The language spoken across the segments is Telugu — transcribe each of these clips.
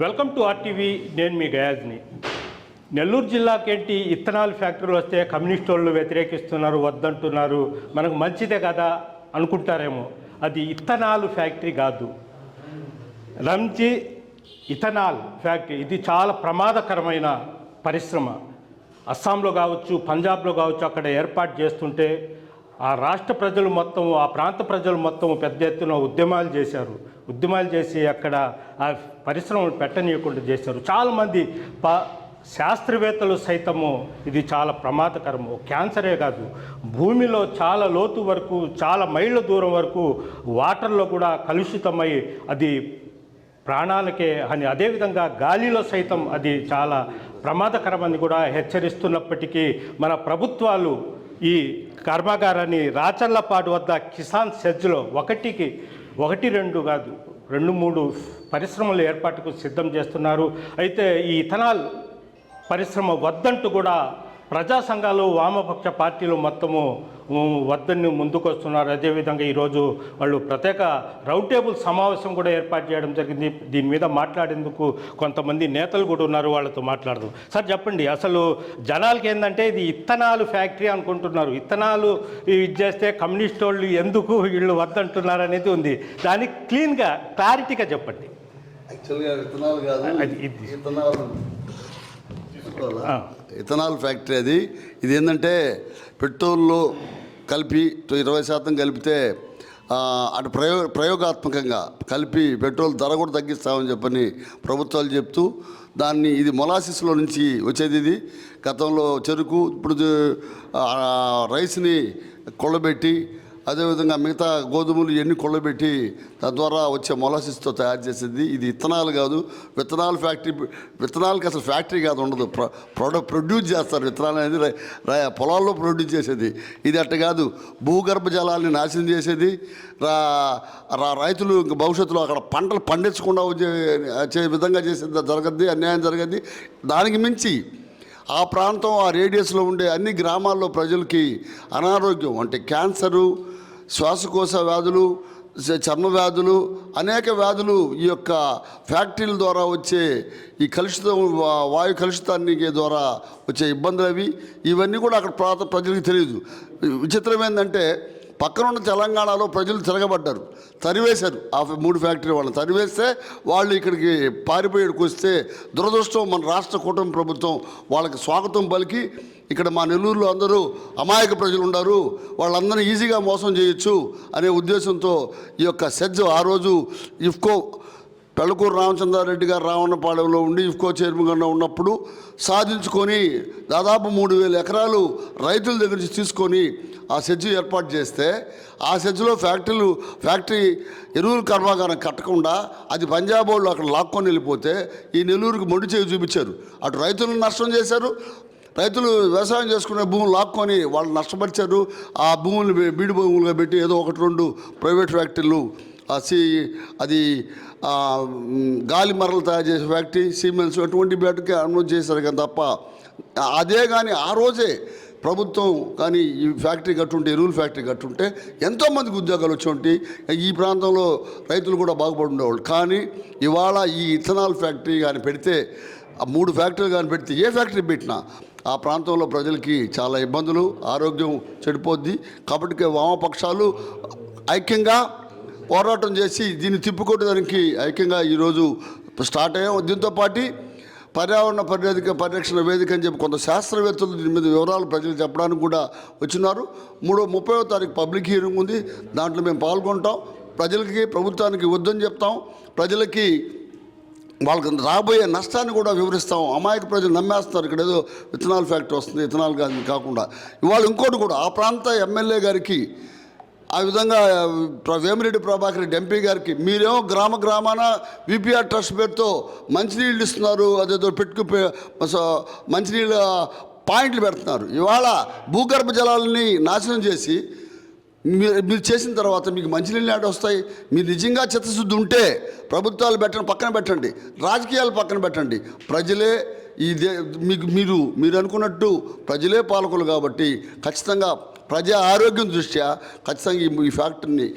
Welcome to RTV. నేను మీ గయాజ్ని. నెల్లూరు జిల్లాకేంటి ఇథనాల్ ఫ్యాక్టరీలు వస్తే కమ్యూనిస్ట్ వాళ్ళు వ్యతిరేకిస్తున్నారు, వద్దంటున్నారు, మనకు మంచిదే కదా అనుకుంటారేమో. అది ఇథనాల్ ఫ్యాక్టరీ కాదు, రంజీ ఇథనాల్ ఫ్యాక్టరీ. ఇది చాలా ప్రమాదకరమైన పరిశ్రమ. అస్సాంలో కావచ్చు, పంజాబ్లో కావచ్చు, అక్కడ ఏర్పాటు చేస్తుంటే ఆ రాష్ట్ర ప్రజలు మొత్తం, ఆ ప్రాంత ప్రజలు మొత్తం పెద్ద ఎత్తున ఉద్యమాలు చేశారు. ఉద్యమాలు చేసి అక్కడ ఆ పరిశ్రమను పెట్టనీయకుండా చేశారు. చాలామంది శాస్త్రవేత్తలు సైతము ఇది చాలా ప్రమాదకరము, క్యాన్సరే కాదు, భూమిలో చాలా లోతు వరకు, చాలా మైళ్ళ దూరం వరకు వాటర్లో కూడా కలుషితమై అది ప్రాణాలకే అని, అదేవిధంగా గాలిలో సైతం అది చాలా ప్రమాదకరమని కూడా హెచ్చరిస్తున్నప్పటికీ మన ప్రభుత్వాలు ఈ కర్మాగారాన్ని రాచర్లపాడు వద్ద కిసాన్ సెజ్లో ఒకటి రెండు కాదు 2-3 పరిశ్రమల ఏర్పాటుకు సిద్ధం చేస్తున్నారు. అయితే ఈ ఇథనాల్ పరిశ్రమ వద్దంటూ కూడా ప్రజా సంఘాలు, వామపక్ష పార్టీలు మొత్తము వద్దని ముందుకు వస్తున్నారు. అదేవిధంగా ఈరోజు వాళ్ళు ప్రత్యేక రౌండ్ టేబుల్ సమావేశం కూడా ఏర్పాటు చేయడం జరిగింది. దీని మీద మాట్లాడేందుకు కొంతమంది నేతలు కూడా ఉన్నారు, వాళ్ళతో మాట్లాడదాం. సార్ చెప్పండి, అసలు జనాలకి ఏంటంటే ఇది ఇథనాల్ ఫ్యాక్టరీ అనుకుంటున్నారు. ఇథనాలు ఇది చేస్తే కమ్యూనిస్ట్ వాళ్ళు ఎందుకు వీళ్ళు వద్దంటున్నారు అనేది ఉంది. దాన్ని క్లీన్గా క్లారిటీగా చెప్పండి. యాక్చువల్గా ఇథనాల్ కాదు, ఇథనాల్ ఫ్యాక్టరీ అది. ఇది ఏంటంటే పెట్రోల్లో కలిపి 20% కలిపితే అటు ప్రయోగాత్మకంగా కలిపి పెట్రోల్ ధర కూడా తగ్గిస్తామని చెప్పని ప్రభుత్వాలు చెప్తూ దాన్ని, ఇది మొలాసిస్లో నుంచి వచ్చేది. ఇది గతంలో చెరుకు, ఇప్పుడు రైస్ని కొల్లబెట్టి, అదేవిధంగా మిగతా గోధుమలు ఇవన్నీ కొల్లబెట్టి తద్వారా వచ్చే మొలాసిస్తో తయారు చేసేది. ఇది ఇథనాల్ కాదు, విత్తనాల్ ఫ్యాక్టరీ. విత్తనాలకి అసలు ఫ్యాక్టరీ కాదు, ఉండదు. ప్రొడ్యూస్ చేస్తారు. విత్తనాలు అనేది పొలాల్లో ప్రొడ్యూస్ చేసేది. ఇది అట్ట కాదు, భూగర్భ జలాల్ని నాశనం చేసేది. రైతులు భవిష్యత్తులో అక్కడ పంటలు పండించకుండా వచ్చే విధంగా చేసేది జరగద్ది, అన్యాయం జరగద్ది. దానికి మించి ఆ ప్రాంతం, ఆ రేడియస్లో ఉండే అన్ని గ్రామాల్లో ప్రజలకి అనారోగ్యం అంటే క్యాన్సరు, శ్వాసకోశ వ్యాధులు, చర్మ వ్యాధులు, అనేక వ్యాధులు ఈ యొక్క ఫ్యాక్టరీల ద్వారా వచ్చే ఈ కలుషితం, వాయు కలుషితానికి ద్వారా వచ్చే ఇబ్బందులు అవి. ఇవన్నీ కూడా అక్కడ ప్రాంత ప్రజలకు తెలియదు. విచిత్రం ఏంటంటే పక్కన ఉన్న తెలంగాణలో ప్రజలు తిరగబడ్డారు, తరివేశారు. ఆ 3 ఫ్యాక్టరీ వాళ్ళని తరివేస్తే వాళ్ళు ఇక్కడికి పారిపోయేడికి వస్తే దురదృష్టం మన రాష్ట్ర కూటమి ప్రభుత్వం వాళ్ళకి స్వాగతం పలికి, ఇక్కడ మా నెల్లూరులో అందరూ అమాయక ప్రజలు ఉన్నారు, వాళ్ళందరినీ ఈజీగా మోసం చేయొచ్చు అనే ఉద్దేశంతో ఈ యొక్క సెజ్ ఆ రోజు ఇఫ్కో పెళ్ళకూరు రామచంద్రారెడ్డి గారు రావణపాలెంలో ఉండి ఇఫ్కో చైర్మన్గా ఉన్నప్పుడు సాధించుకొని దాదాపు 3,000 ఎకరాలు రైతుల దగ్గర నుంచి తీసుకొని ఆ సెజ్ ఏర్పాటు చేస్తే, ఆ సెజ్లో ఫ్యాక్టరీ ఎరువుల కర్మాగారం కట్టకుండా అది పంజాబ్ వాళ్ళు అక్కడ లాక్కొని వెళ్ళిపోతే ఈ నెల్లూరుకి మొండి చేయి చూపించారు. అటు రైతులను నష్టం చేశారు, రైతులు వ్యవసాయం చేసుకునే భూములు లాక్కొని వాళ్ళు నష్టపరిచారు. ఆ భూములు బీడు భూములుగా పెట్టి ఏదో 1-2 ప్రైవేట్ ఫ్యాక్టరీలు, అది గాలి మరలు తయారు చేసే ఫ్యాక్టరీ, సిమెంట్స్, అటువంటి బ్యాట్కి అనుమతి చేశారు కానీ తప్ప, అదే కానీ ఆ రోజే ప్రభుత్వం కానీ ఈ ఫ్యాక్టరీ కట్టుంటే, ఎరువుల ఫ్యాక్టరీ కట్టుంటే ఎంతోమందికి ఉద్యోగాలు వచ్చి ఈ ప్రాంతంలో రైతులు కూడా బాగుపడి ఉండేవాళ్ళు. కానీ ఇవాళ ఈ ఇథనాల్ ఫ్యాక్టరీ కానీ పెడితే, ఆ 3 ఫ్యాక్టరీలు కానీ పెడితే, ఏ ఫ్యాక్టరీ పెట్టినా ఆ ప్రాంతంలో ప్రజలకి చాలా ఇబ్బందులు, ఆరోగ్యం చెడిపోద్ది. కాబట్టి వామపక్షాలు ఐక్యంగా పోరాటం చేసి దీన్ని తిప్పుకొట్టడానికి ఐక్యంగా ఈరోజు స్టార్ట్ అయ్యాం. దీంతో పాటు పర్యావరణ పరిరక్షణ వేదిక అని చెప్పి కొంత శాస్త్రవేత్తలు దీని మీద వివరాలు ప్రజలకు చెప్పడానికి కూడా వచ్చినారు. 30వ తారీఖు పబ్లిక్ హీరింగ్ ఉంది, దాంట్లో మేము పాల్గొంటాం. ప్రజలకి, ప్రభుత్వానికి వద్దని చెప్తాం, ప్రజలకి వాళ్ళకి రాబోయే నష్టాన్ని కూడా వివరిస్తాం. అమాయక ప్రజలు నమ్మేస్తున్నారు, ఇక్కడ ఏదో ఇథనాల్ ఫ్యాక్టరీ వస్తుంది, ఇథనాల్ కాకుండా. ఇవాళ ఇంకోటి కూడా ఆ ప్రాంత ఎమ్మెల్యే గారికి, ఆ విధంగా వేమిరెడ్డి ప్రభాకర్ రెడ్డి ఎంపీ గారికి, మీరేమో గ్రామాన విపిఆర్ ట్రస్ట్ పేరుతో మంచినీళ్ళు ఇస్తున్నారు, అదేదో మంచినీళ్ళ పాయింట్లు పెడుతున్నారు. ఇవాళ భూగర్భ జలాలని నాశనం చేసి మీరు చేసిన తర్వాత మీకు మంచినీళ్ళు ఆడ వస్తాయి. మీరు నిజంగా చిత్తశుద్ధి ఉంటే ప్రభుత్వాలు పక్కన పెట్టండి, రాజకీయాలు పక్కన పెట్టండి. ప్రజలే ఈ మీరు అనుకున్నట్టు ప్రజలే పాలకులు కాబట్టి ఖచ్చితంగా ప్రజా ఆరోగ్యం దృష్ట్యా ఖచ్చితంగా ఈ ఫ్యాక్టరీని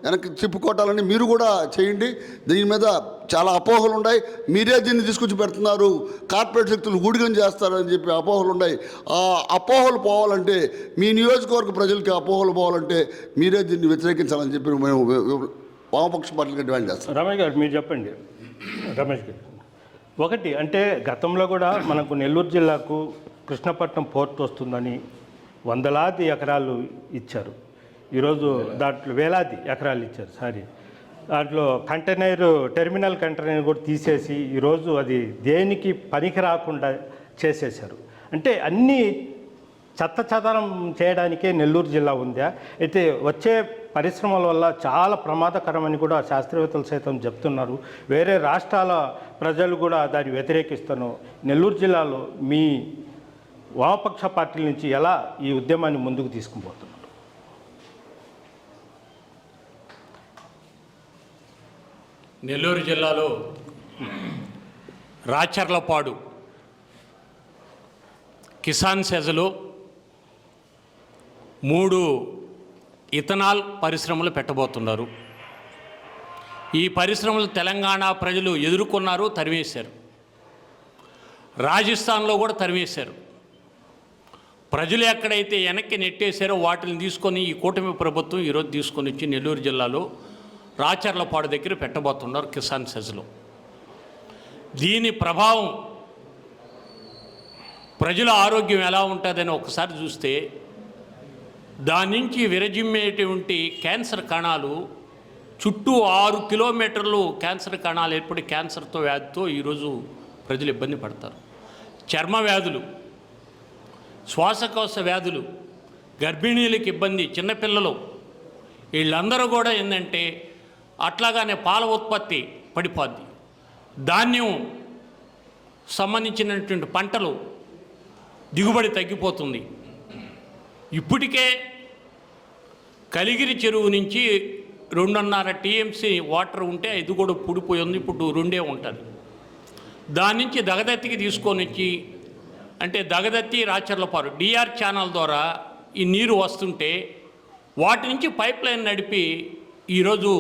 వెనక్కి తిప్పుకోవటాలని మీరు కూడా చేయండి. దీని మీద చాలా అపోహలు ఉన్నాయి. మీరే దీన్ని తీసుకొచ్చి పెడుతున్నారు, కార్పొరేట్ శక్తులు ఊడిగం చేస్తారని చెప్పి అపోహలు ఉన్నాయి. ఆ అపోహలు పోవాలంటే, మీ నియోజకవర్గ ప్రజలకి అపోహలు పోవాలంటే మీరే దీన్ని వ్యతిరేకించాలని చెప్పి మేము వామపక్ష పార్టీలకు డిమాండ్ చేస్తాం. రమేష్ గారు మీరు చెప్పండి. రమేష్ గారు, ఒకటి అంటే గతంలో కూడా మనకు నెల్లూరు జిల్లాకు కృష్ణపట్నం పోర్ట్ వస్తుందని వందలాది ఎకరాలు ఇచ్చారు. ఈరోజు దాంట్లో వేలాది ఎకరాలు ఇచ్చారు. దాంట్లో టెర్మినల్ కంటైనర్ కూడా తీసేసి ఈరోజు అది దేనికి పనికి రాకుండా చేసేశారు. అంటే అన్నీ చెత్తం చేయడానికే నెల్లూరు జిల్లా ఉందా? అయితే వచ్చే పరిశ్రమల వల్ల చాలా ప్రమాదకరమని కూడా శాస్త్రవేత్తలు సైతం చెప్తున్నారు. వేరే రాష్ట్రాల ప్రజలు కూడా దాన్ని వ్యతిరేకిస్తాను. నెల్లూరు జిల్లాలో మీ వామపక్ష పార్టీల నుంచి ఎలా ఈ ఉద్యమాన్ని ముందుకు తీసుకుపోతున్నారు? నెల్లూరు జిల్లాలో రాచర్లపాడు కిసాన్ సెజ్లో 3 ఇథనాల్ పరిశ్రమలు పెట్టబోతున్నారు. ఈ పరిశ్రమలు తెలంగాణ ప్రజలు ఎదుర్కొన్నారు, తరివేశారు. రాజస్థాన్లో కూడా తరివేశారు. ప్రజలు ఎక్కడైతే వెనక్కి నెట్టేశారో వాటిని తీసుకొని ఈ కూటమి ప్రభుత్వం ఈరోజు తీసుకొని వచ్చి నెల్లూరు జిల్లాలో రాచర్లపాడు దగ్గర పెట్టబోతున్నారు కిసాన్ సెజ్లో. దీని ప్రభావం ప్రజల ఆరోగ్యం ఎలా ఉంటుందని ఒకసారి చూస్తే దాని నుంచి విరజిమ్మేటువంటి క్యాన్సర్ కణాలు చుట్టూ 6 కిలోమీటర్లు క్యాన్సర్ కణాలు ఏర్పడి క్యాన్సర్తో వ్యాధితో ఈరోజు ప్రజలు ఇబ్బంది పడతారు. చర్మ వ్యాధులు, శ్వాసకోశ వ్యాధులు, గర్భిణీలకు ఇబ్బంది, చిన్నపిల్లలు వీళ్ళందరూ కూడా ఏంటంటే అట్లాగానే పాల ఉత్పత్తి పడిపోద్ది. ధాన్యం సంబంధించినటువంటి పంటలు దిగుబడి తగ్గిపోతుంది. ఇప్పటికే కలిగిరి చెరువు నుంచి 2.5 టీఎంసీ వాటర్ ఉంటే ఇది కూడా పుడిపోయి ఉంది, ఇప్పుడు 2 ఉంటుంది. దాని నుంచి దగదత్తికి తీసుకొని వచ్చి, అంటే దగదత్తి రాచర్లపాడు డిఆర్ ఛానల్ ద్వారా ఈ నీరు వస్తుంటే వాటి నుంచి పైప్ లైన్ నడిపి ఈరోజు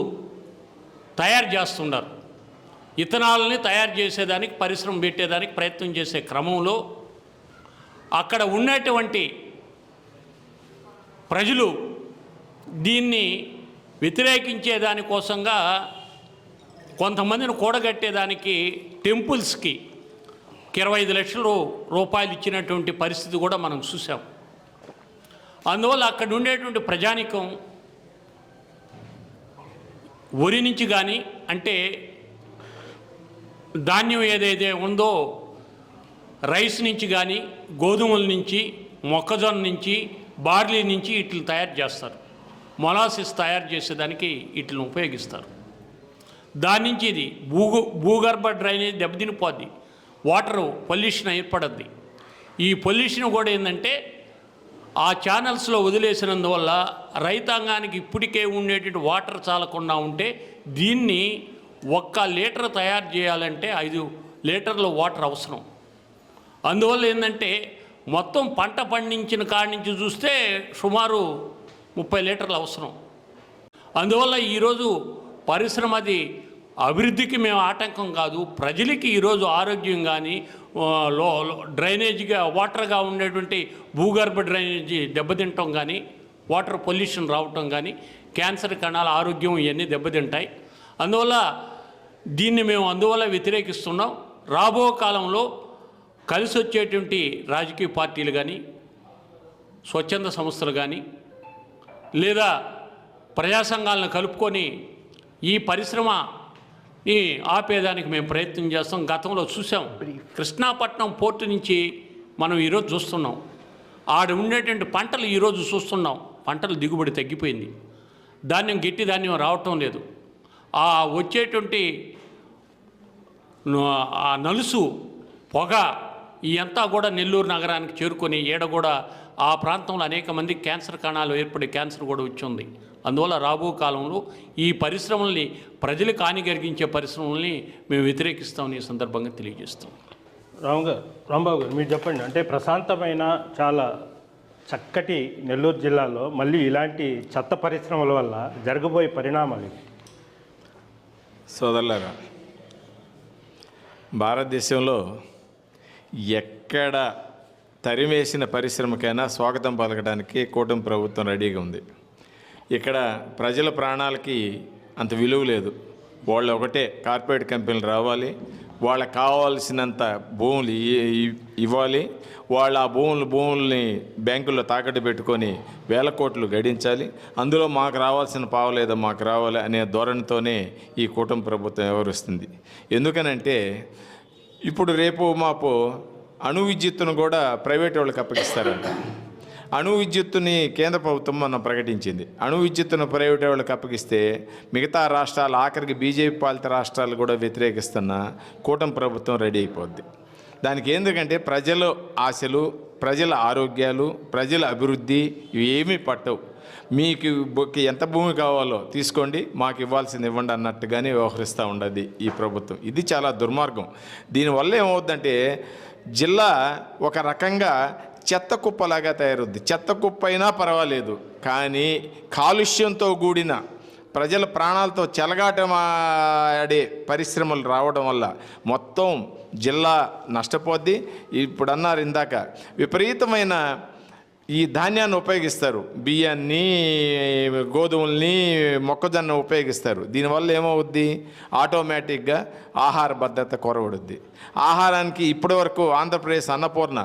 తయారు చేస్తున్నారు. ఇథనాల్ని తయారు చేసేదానికి పరిశ్రమ పెట్టేదానికి ప్రయత్నం చేసే క్రమంలో అక్కడ ఉన్నటువంటి ప్రజలు దీన్ని వ్యతిరేకించే దానికోసంగా కొంతమందిని కూడగట్టేదానికి టెంపుల్స్కి 25 లక్షల రూపాయలు ఇచ్చినటువంటి పరిస్థితి కూడా మనం చూసాం. అందువల్ల అక్కడ ఉండేటువంటి ప్రజానికం వరి నుంచి కానీ, అంటే ధాన్యం ఏదైతే ఉందో రైస్ నుంచి కానీ, గోధుమల నుంచి, మొక్కజొన్న నుంచి, బార్లీ నుంచి వీటిని తయారు చేస్తారు. మొలాసిస్ తయారు చేసేదానికి వీటిని ఉపయోగిస్తారు. దాని నుంచి ఇది భూగర్భ డ్రైనేజ్ దెబ్బతినిపోద్ది, వాటర్ పొల్యూషన్ ఏర్పడద్ది. ఈ పొల్యూషన్ కూడా ఏంటంటే ఆ ఛానల్స్లో వదిలేసినందువల్ల రైతాంగానికి ఇప్పటికే ఉండేటువంటి వాటర్ చాలకుండా ఉంటే దీన్ని 1 లీటర్ తయారు చేయాలంటే 5 లీటర్ల వాటర్ అవసరం. అందువల్ల ఏంటంటే మొత్తం పంట పండించిన కాడి నుంచి చూస్తే సుమారు 30 లీటర్లు అవసరం. అందువల్ల ఈరోజు పరిశ్రమది అభివృద్ధికి మేము ఆటంకం కాదు, ప్రజలకి ఈరోజు ఆరోగ్యం కానీ డ్రైనేజీగా వాటర్గా ఉండేటువంటి భూగర్భ డ్రైనేజీ దెబ్బతింటం కానీ, వాటర్ పొల్యూషన్ రావటం కానీ, క్యాన్సర్ కణాల ఆరోగ్యం ఇవన్నీ దెబ్బతింటాయి. అందువల్ల దీన్ని మేము వ్యతిరేకిస్తున్నాం. రాబో కాలంలో కలిసి వచ్చేటువంటి రాజకీయ పార్టీలు కానీ, స్వచ్ఛంద సంస్థలు కానీ, లేదా ప్రజా సంఘాలను కలుపుకొని ఈ పరిశ్రమని ఆపేదానికి మేము ప్రయత్నం చేస్తాం. గతంలో చూసాం, కృష్ణాపట్నం పోర్టు నుంచి మనం ఈరోజు చూస్తున్నాం, ఆడ ఉండేటువంటి పంటలు ఈరోజు చూస్తున్నాం, పంటలు దిగుబడి తగ్గిపోయింది. ధాన్యం, గట్టి ధాన్యం రావటం లేదు. ఆ వచ్చేటువంటి ఆ నలుసు పొగ ఇదంతా కూడా నెల్లూరు నగరానికి చేరుకొని ఈడ కూడా ఆ ప్రాంతంలో అనేక మంది క్యాన్సర్ కణాలు ఏర్పడి క్యాన్సర్ కూడా వచ్చింది. అందువల్ల రాబో కాలంలో ఈ పరిశ్రమల్ని, ప్రజలకు హాని కలిగించే పరిశ్రమల్ని మేము వ్యతిరేకిస్తామని ఈ సందర్భంగా తెలియజేస్తాం. రాంబాబు గారు మీరు చెప్పండి. అంటే ప్రశాంతమైన చాలా చక్కటి నెల్లూరు జిల్లాలో మళ్ళీ ఇలాంటి చెత్త పరిశ్రమల వల్ల జరగబోయే పరిణామాలు ఇవి. సోదరులారా, భారతదేశంలో ఎక్కడ తరిమేసిన పరిశ్రమకైనా స్వాగతం పలకడానికి కూటమి ప్రభుత్వం రెడీగా ఉంది. ఇక్కడ ప్రజల ప్రాణాలకి అంత విలువ లేదు. వాళ్ళు ఒకటే కార్పొరేట్ కంపెనీలు రావాలి, వాళ్ళకి కావాల్సినంత భూములు ఇవ్వాలి, వాళ్ళు ఆ భూముల్ని బ్యాంకుల్లో తాకట్టు పెట్టుకొని వేల కోట్లు గడించాలి, అందులో మాకు రావాల్సిన పావలేదో మాకు రావాలి అనే ధోరణితోనే ఈ కూటమి ప్రభుత్వం వ్యవహరిస్తుంది. ఎందుకనంటే ఇప్పుడు రేపు మాపు అణు విద్యుత్తును కూడా ప్రైవేట్ వాళ్ళకి అప్పగిస్తారంట. అణు విద్యుత్తుని కేంద్ర ప్రభుత్వం మనం ప్రకటించింది. అణు విద్యుత్తును ప్రైవేట్ వాళ్ళకి అప్పగిస్తే మిగతా రాష్ట్రాలు, ఆఖరికి బీజేపీ పాలిత రాష్ట్రాలు కూడా వ్యతిరేకిస్తున్న కూటమి ప్రభుత్వం రెడీ అయిపోద్ది. దానికి ఎందుకంటే ప్రజల ఆశలు, ప్రజల ఆరోగ్యాలు, ప్రజల అభివృద్ధి ఇవి ఏమీ పట్టవు. మీకు ఎంత భూమి కావాలో తీసుకోండి, మాకు ఇవ్వాల్సింది ఇవ్వండి అన్నట్టుగానే వ్యవహరిస్తూ ఉండదు ఈ ప్రభుత్వం. ఇది చాలా దుర్మార్గం. దీనివల్ల ఏమవుద్దంటే జిల్లా ఒక రకంగా చెత్త కుప్పలాగా తయారవుద్ది. చెత్త కుప్ప అయినా పర్వాలేదు, కానీ కాలుష్యంతో కూడిన ప్రజల ప్రాణాలతో చెలగాటమాడే పరిశ్రమలు రావడం వల్ల మొత్తం జిల్లా నష్టపోద్ది. ఇప్పుడు అన్నారు ఇందాక, విపరీతమైన ఈ ధాన్యాన్ని ఉపయోగిస్తారు, బియ్యాన్ని, గోధుమల్ని, మొక్కజొన్న ఉపయోగిస్తారు. దీనివల్ల ఏమవుద్ది, ఆటోమేటిక్గా ఆహార భద్రత కొరవడుద్ది. ఆహారానికి ఇప్పటివరకు ఆంధ్రప్రదేశ్ అన్నపూర్ణ,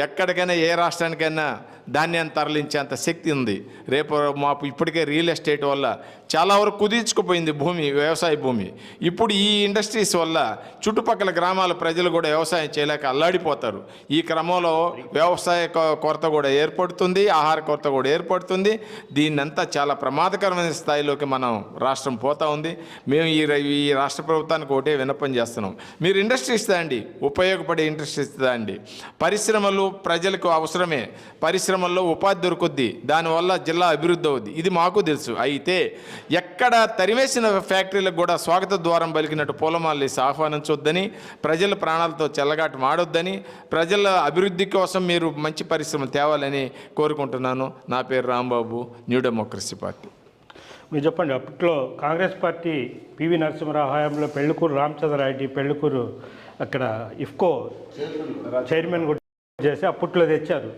ఎక్కడికైనా ఏ రాష్ట్రానికైనా ధాన్యాన్ని తరలించేంత శక్తి ఉంది. రేపు మాకు ఇప్పటికే రియల్ ఎస్టేట్ వల్ల చాలా వరకు కుదించుకుపోయింది భూమి, వ్యవసాయ భూమి. ఇప్పుడు ఈ ఇండస్ట్రీస్ వల్ల చుట్టుపక్కల గ్రామాల ప్రజలు కూడా వ్యవసాయం చేయలేక అల్లాడిపోతారు. ఈ క్రమంలో వ్యవసాయ కొరత కూడా ఏర్పడుతుంది, ఆహార కొరత కూడా ఏర్పడుతుంది. దీన్నంతా చాలా ప్రమాదకరమైన స్థాయిలోకి మనం రాష్ట్రం పోతా ఉంది. మేము ఈ రాష్ట్ర ప్రభుత్వానికి ఒకటే విన్నపం చేస్తున్నాం, మీరు ఇండస్ట్రీస్ దాండి, ఉపయోగపడే ఇండస్ట్రీస్ దాండి. పరిశ్రమలు ప్రజలకు అవసరమే, పరిశ్రమల్లో ఉపాధి దొరుకుద్ది, దానివల్ల జిల్లా అభివృద్ధి అవుద్ది. ఇది మాకు తెలుసు. అయితే ఎక్కడ తరిమేసిన ఫ్యాక్టరీలకు కూడా స్వాగత ద్వారం పలికినట్టు పూలమాలేసి ఆహ్వానించొద్దని, ప్రజల ప్రాణాలతో చెల్లగాటు మాడొద్దని, ప్రజల అభివృద్ధి కోసం మీరు మంచి పరిశ్రమలు తేవాలని కోరుకుంటున్నాను. నా పేరు రాంబాబు, న్యూ డెమోక్రసీ పార్టీ. మీరు చెప్పండి, అప్పట్లో కాంగ్రెస్ పార్టీ పివి నరసింహరావు హయాంలో పెళ్ళికూరు రామచంద్రారెడ్డి పెళ్ళికూరు అక్కడ ఇఫ్కో చైర్మన్ కూడా చేసి అప్పట్లో తెచ్చారు.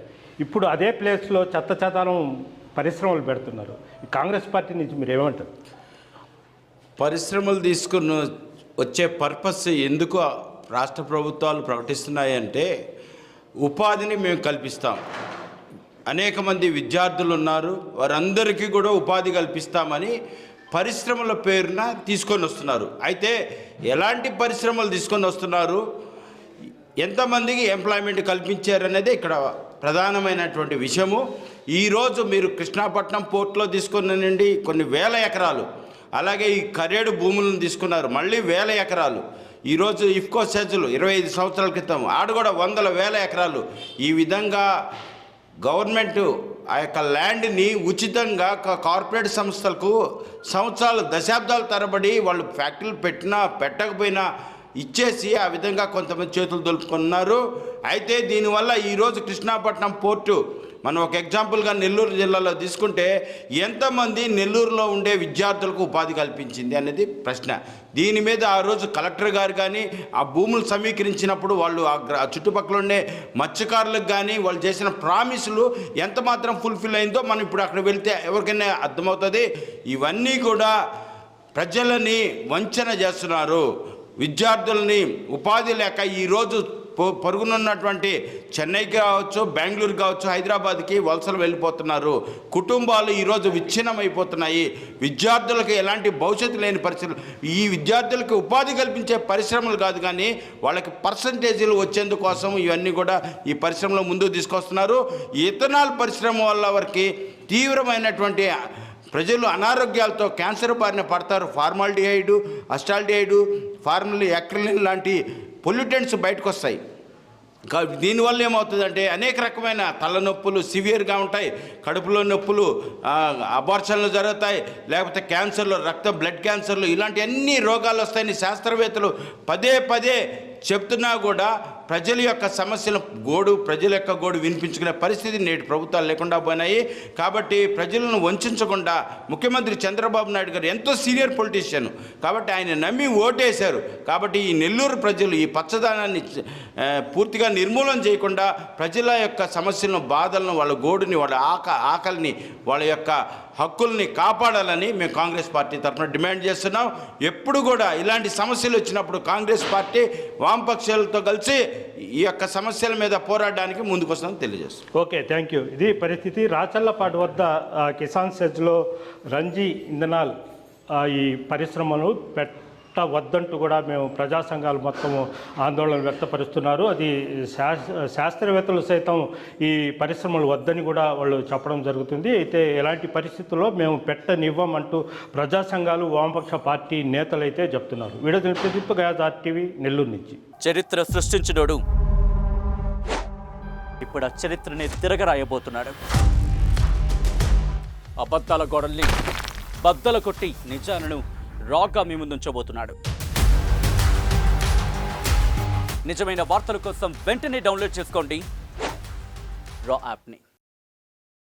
ఇప్పుడు అదే ప్లేస్లో చెత్త చెదారం పరిశ్రమలు పెడుతున్నారు. కాంగ్రెస్ పార్టీ నుంచి మీరు ఏమంటారు? పరిశ్రమలు తీసుకుని వచ్చే పర్పస్ ఎందుకు రాష్ట్ర ప్రభుత్వాలు ప్రకటిస్తున్నాయంటే, ఉపాధిని మేము కల్పిస్తాం, అనేక మంది విద్యార్థులు ఉన్నారు, వారందరికీ కూడా ఉపాధి కల్పిస్తామని పరిశ్రమల పేరున తీసుకొని వస్తున్నారు. అయితే ఎలాంటి పరిశ్రమలు తీసుకొని వస్తున్నారు, ఎంతమందికి ఎంప్లాయ్మెంట్ కల్పించారనేది ఇక్కడ ప్రధానమైనటువంటి విషయము. ఈరోజు మీరు కృష్ణాపట్నం పోర్ట్లో తీసుకున్నానండి కొన్ని వేల ఎకరాలు, అలాగే ఈ కరేడు భూములను తీసుకున్నారు మళ్ళీ వేల ఎకరాలు. ఈరోజు ఇఫ్కో సెజ్లు 25 సంవత్సరాల క్రితం ఆడ కూడా వందల వేల ఎకరాలు. ఈ విధంగా గవర్నమెంట్ ఆ యొక్క ల్యాండ్ని ఉచితంగా కార్పొరేట్ సంస్థలకు సంవత్సరాలు, దశాబ్దాల తరబడి వాళ్ళు ఫ్యాక్టరీలు పెట్టినా పెట్టకపోయినా ఇచ్చేసి ఆ విధంగా కొంతమంది చేతులు దులుపుకున్నారు. అయితే దీనివల్ల ఈరోజు కృష్ణాపట్నం పోర్టు మనం ఒక ఎగ్జాంపుల్గా నెల్లూరు జిల్లాలో తీసుకుంటే ఎంతమంది నెల్లూరులో ఉండే విద్యార్థులకు ఉపాధి కల్పించింది అనేది ప్రశ్న. దీని మీద ఆ రోజు కలెక్టర్ గారు కానీ ఆ భూములు సమీకరించినప్పుడు వాళ్ళు ఆ చుట్టుపక్కల ఉండే మత్స్యకారులకు కానీ వాళ్ళు చేసిన ప్రామిసులు ఎంత మాత్రం ఫుల్ఫిల్ అయిందో మనం ఇప్పుడు అక్కడ వెళ్తే ఎవరికైనా అర్థమవుతుంది. ఇవన్నీ కూడా ప్రజలని వంచన చేస్తున్నారు. విద్యార్థులని ఉపాధి లేక ఈరోజు పొరుగునున్నటువంటి చెన్నైకి కావచ్చు, బెంగళూరు కావచ్చు, హైదరాబాద్కి వలసలు వెళ్ళిపోతున్నారు. కుటుంబాలు ఈరోజు విచ్ఛిన్నమైపోతున్నాయి. విద్యార్థులకు ఎలాంటి భవిష్యత్తు లేని పరిస్థితులు. ఈ విద్యార్థులకు ఉపాధి కల్పించే పరిశ్రమలు కాదు, కానీ వాళ్ళకి పర్సంటేజీలు వచ్చేందుకోసం ఇవన్నీ కూడా ఈ పరిశ్రమలో ముందుకు తీసుకొస్తున్నారు. ఇథనాల్ పరిశ్రమ వల్ల వారికి తీవ్రమైనటువంటి ప్రజలు అనారోగ్యాలతో క్యాన్సర్ బారిన పడతారు. ఫార్మాల్డిహైడ్, అస్టాల్డిహైడ్, ఫార్మల్ యాక్రిలిన్ లాంటి పొల్యూటెంట్స్ బయటకు వస్తాయి. దీనివల్ల ఏమవుతుందంటే అనేక రకమైన తలనొప్పులు సివియర్గా ఉంటాయి, కడుపులో నొప్పులు, అబార్షన్లు జరుగుతాయి, లేకపోతే క్యాన్సర్లు, బ్లడ్ క్యాన్సర్లు, ఇలాంటి అన్ని రోగాలు వస్తాయని శాస్త్రవేత్తలు పదే పదే చెప్తున్నా కూడా ప్రజల యొక్క సమస్యల ప్రజల యొక్క గోడు వినిపించుకునే పరిస్థితి నేటి ప్రభుత్వాలు లేకుండా పోయినాయి. కాబట్టి ప్రజలను వంచకుండా ముఖ్యమంత్రి చంద్రబాబు నాయుడు గారు ఎంతో సీనియర్ పొలిటీషియన్ కాబట్టి ఆయన నమ్మి ఓటేశారు. కాబట్టి ఈ నెల్లూరు ప్రజలు ఈ పచ్చదనాన్ని పూర్తిగా నిర్మూలన చేయకుండా ప్రజల యొక్క సమస్యలను, బాధలను, వాళ్ళ గోడుని, వాళ్ళ ఆకలిని, వాళ్ళ యొక్క హక్కుల్ని కాపాడాలని మేము కాంగ్రెస్ పార్టీ తరఫున డిమాండ్ చేస్తున్నాం. ఎప్పుడు కూడా ఇలాంటి సమస్యలు వచ్చినప్పుడు కాంగ్రెస్ పార్టీ వామపక్షాలతో కలిసి ఈ యొక్క సమస్యల మీద పోరాడడానికి ముందుకు వస్తుందని తెలియజేస్తున్నాం. Okay, thank you. ఇది పరిస్థితి. రాచర్లపాడు వద్ద కిసాన్ సెజ్లో రంజీ ఇంధనాల్ ఈ పరిశ్రమను వద్దంటూ కూడా మేము ప్రజా సంఘాలు మొత్తము ఆందోళన వ్యక్తపరుస్తున్నారు. అది శాస్త్రవేత్తలు సైతం ఈ పరిశ్రమలు వద్దని కూడా వాళ్ళు చెప్పడం జరుగుతుంది. అయితే ఎలాంటి పరిస్థితుల్లో మేము పెట్టనివ్వమంటూ ప్రజా సంఘాలు, వామపక్ష పార్టీ నేతలు అయితే చెప్తున్నారు. వీడియో తెలిపి గయాజ్ RTV నెల్లూరు నుంచి. చరిత్ర సృష్టించినోడు ఇప్పుడు ఆ చరిత్రని తిరగరాయబోతున్నాడు. అబద్ధాల గోడల్ని బద్దలు కొట్టి నిజాలను రాగా మీ ముందుంచబోతున్నాడు. నిజమైన వార్తల కోసం వెంటనే డౌన్లోడ్ చేసుకోండి రా యాప్ని.